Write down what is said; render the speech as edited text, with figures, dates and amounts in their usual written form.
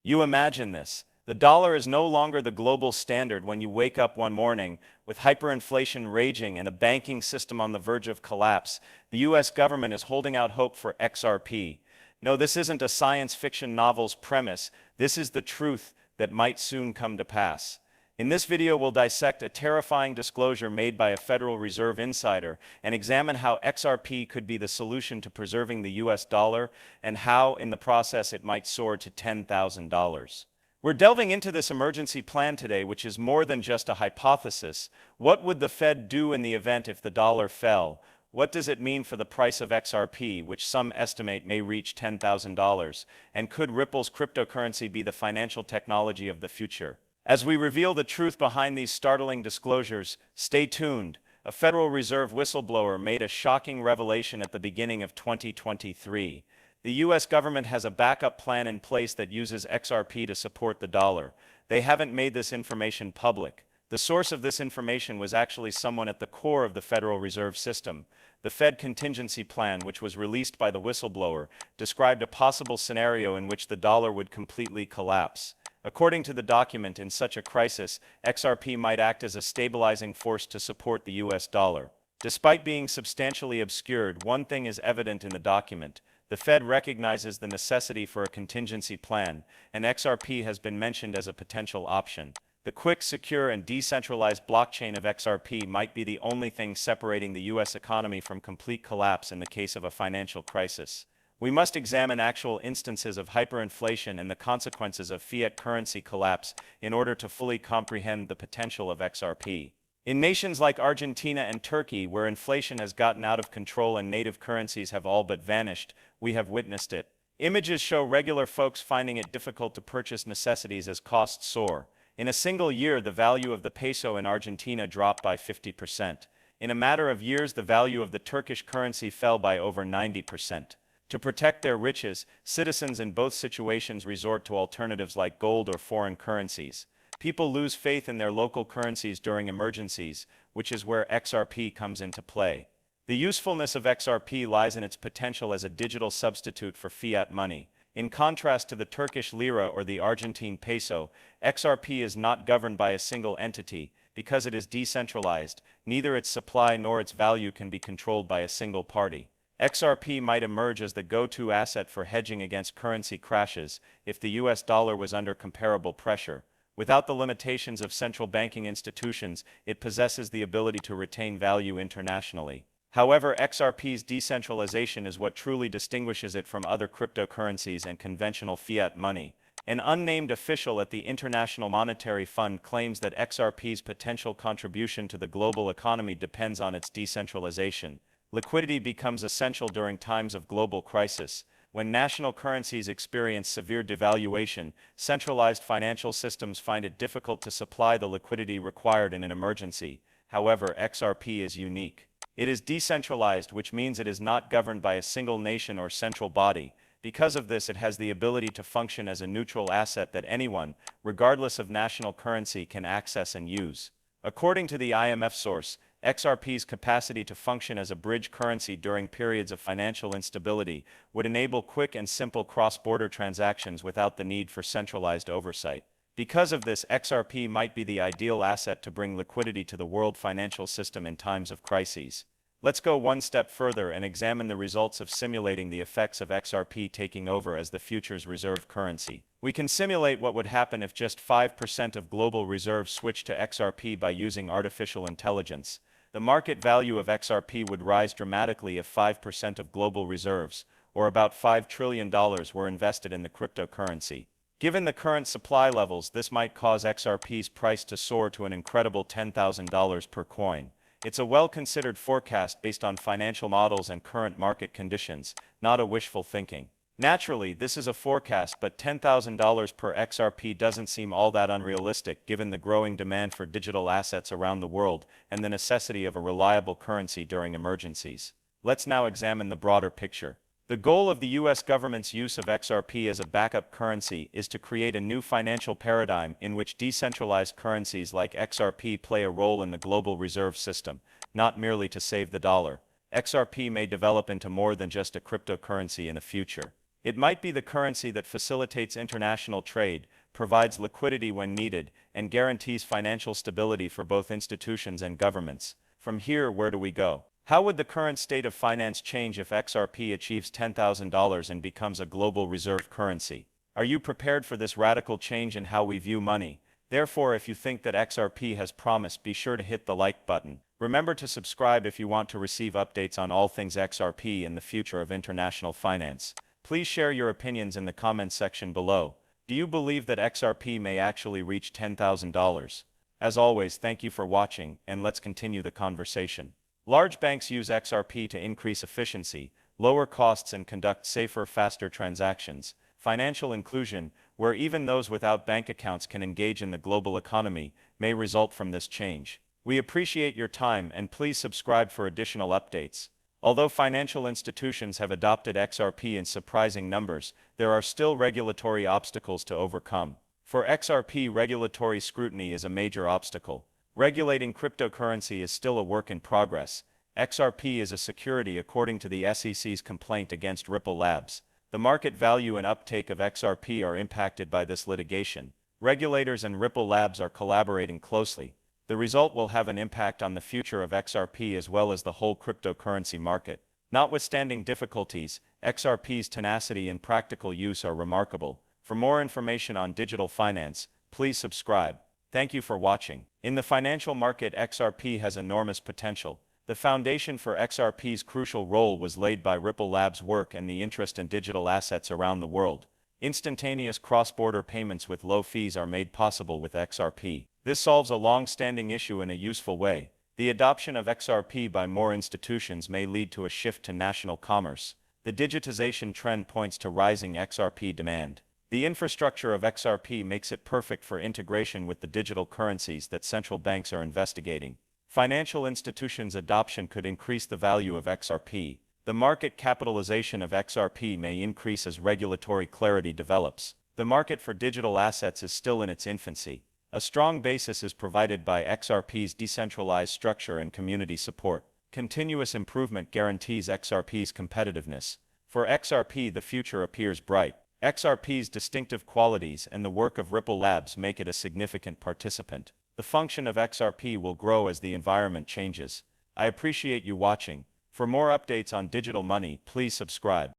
You imagine this. The dollar is no longer the global standard when you wake up one morning with hyperinflation raging and a banking system on the verge of collapse. The US government is holding out hope for XRP. No, this isn't a science fiction novel's premise. This is the truth that might soon come to pass. In this video, we'll dissect a terrifying disclosure made by a Federal Reserve insider and examine how XRP could be the solution to preserving the US dollar and how, in the process, it might soar to $10,000. We're delving into this emergency plan today, which is more than just a hypothesis. What would the Fed do in the event if the dollar fell? What does it mean for the price of XRP, which some estimate may reach $10,000? And could Ripple's cryptocurrency be the financial technology of the future? As we reveal the truth behind these startling disclosures, stay tuned. A Federal Reserve whistleblower made a shocking revelation at the beginning of 2023. The US government has a backup plan in place that uses XRP to support the dollar. They haven't made this information public. The source of this information was actually someone at the core of the Federal Reserve System. The Fed Contingency Plan, which was released by the whistleblower, described a possible scenario in which the dollar would completely collapse. According to the document, in such a crisis, XRP might act as a stabilizing force to support the US dollar. Despite being substantially obscured, one thing is evident in the document. The Fed recognizes the necessity for a contingency plan, and XRP has been mentioned as a potential option. The quick, secure, and decentralized blockchain of XRP might be the only thing separating the US economy from complete collapse in the case of a financial crisis. We must examine actual instances of hyperinflation and the consequences of fiat currency collapse in order to fully comprehend the potential of XRP. In nations like Argentina and Turkey, where inflation has gotten out of control and native currencies have all but vanished, we have witnessed it. Images show regular folks finding it difficult to purchase necessities as costs soar. In a single year, the value of the peso in Argentina dropped by 50%. In a matter of years, the value of the Turkish currency fell by over 90%. To protect their riches, citizens in both situations resort to alternatives like gold or foreign currencies. People lose faith in their local currencies during emergencies, which is where XRP comes into play. The usefulness of XRP lies in its potential as a digital substitute for fiat money. In contrast to the Turkish lira or the Argentine peso, XRP is not governed by a single entity. Because it is decentralized, neither its supply nor its value can be controlled by a single party. XRP might emerge as the go-to asset for hedging against currency crashes if the US dollar was under comparable pressure. Without the limitations of central banking institutions, it possesses the ability to retain value internationally. However, XRP's decentralization is what truly distinguishes it from other cryptocurrencies and conventional fiat money. An unnamed official at the International Monetary Fund claims that XRP's potential contribution to the global economy depends on its decentralization. Liquidity becomes essential during times of global crisis. When national currencies experience severe devaluation, centralized financial systems find it difficult to supply the liquidity required in an emergency. However, XRP is unique. It is decentralized, which means it is not governed by a single nation or central body. Because of this, it has the ability to function as a neutral asset that anyone, regardless of national currency, can access and use. According to the IMF source, XRP's capacity to function as a bridge currency during periods of financial instability would enable quick and simple cross-border transactions without the need for centralized oversight. Because of this, XRP might be the ideal asset to bring liquidity to the world financial system in times of crises. Let's go one step further and examine the results of simulating the effects of XRP taking over as the future's reserve currency. We can simulate what would happen if just 5% of global reserves switched to XRP by using artificial intelligence. The market value of XRP would rise dramatically if 5% of global reserves, or about $5 trillion, were invested in the cryptocurrency. Given the current supply levels, this might cause XRP's price to soar to an incredible $10,000 per coin. It's a well-considered forecast based on financial models and current market conditions, not a wishful thinking. Naturally, this is a forecast, but $10,000 per XRP doesn't seem all that unrealistic given the growing demand for digital assets around the world and the necessity of a reliable currency during emergencies. Let's now examine the broader picture. The goal of the US government's use of XRP as a backup currency is to create a new financial paradigm in which decentralized currencies like XRP play a role in the global reserve system, not merely to save the dollar. XRP may develop into more than just a cryptocurrency in the future. It might be the currency that facilitates international trade, provides liquidity when needed, and guarantees financial stability for both institutions and governments. From here, where do we go? How would the current state of finance change if XRP achieves $10,000 and becomes a global reserve currency? Are you prepared for this radical change in how we view money? Therefore, if you think that XRP has promise, be sure to hit the like button. Remember to subscribe if you want to receive updates on all things XRP and the future of international finance. Please share your opinions in the comments section below. Do you believe that XRP may actually reach $10,000? As always, thank you for watching, and let's continue the conversation. Large banks use XRP to increase efficiency, lower costs, and conduct safer, faster transactions. Financial inclusion, where even those without bank accounts can engage in the global economy, may result from this change. We appreciate your time, and please subscribe for additional updates. Although financial institutions have adopted XRP in surprising numbers, there are still regulatory obstacles to overcome. For XRP, regulatory scrutiny is a major obstacle. Regulating cryptocurrency is still a work in progress. XRP is a security according to the SEC's complaint against Ripple Labs. The market value and uptake of XRP are impacted by this litigation. Regulators and Ripple Labs are collaborating closely. The result will have an impact on the future of XRP as well as the whole cryptocurrency market. Notwithstanding difficulties, XRP's tenacity and practical use are remarkable. For more information on digital finance, please subscribe. Thank you for watching. In the financial market, XRP has enormous potential. The foundation for XRP's crucial role was laid by Ripple Labs' work and the interest in digital assets around the world. Instantaneous cross-border payments with low fees are made possible with XRP. This solves a long-standing issue in a useful way. The adoption of XRP by more institutions may lead to a shift to national commerce. The digitization trend points to rising XRP demand. The infrastructure of XRP makes it perfect for integration with the digital currencies that central banks are investigating. Financial institutions' adoption could increase the value of XRP. The market capitalization of XRP may increase as regulatory clarity develops. The market for digital assets is still in its infancy. A strong basis is provided by XRP's decentralized structure and community support. Continuous improvement guarantees XRP's competitiveness. For XRP, the future appears bright. XRP's distinctive qualities and the work of Ripple Labs make it a significant participant. The function of XRP will grow as the environment changes. I appreciate you watching. For more updates on digital money, please subscribe.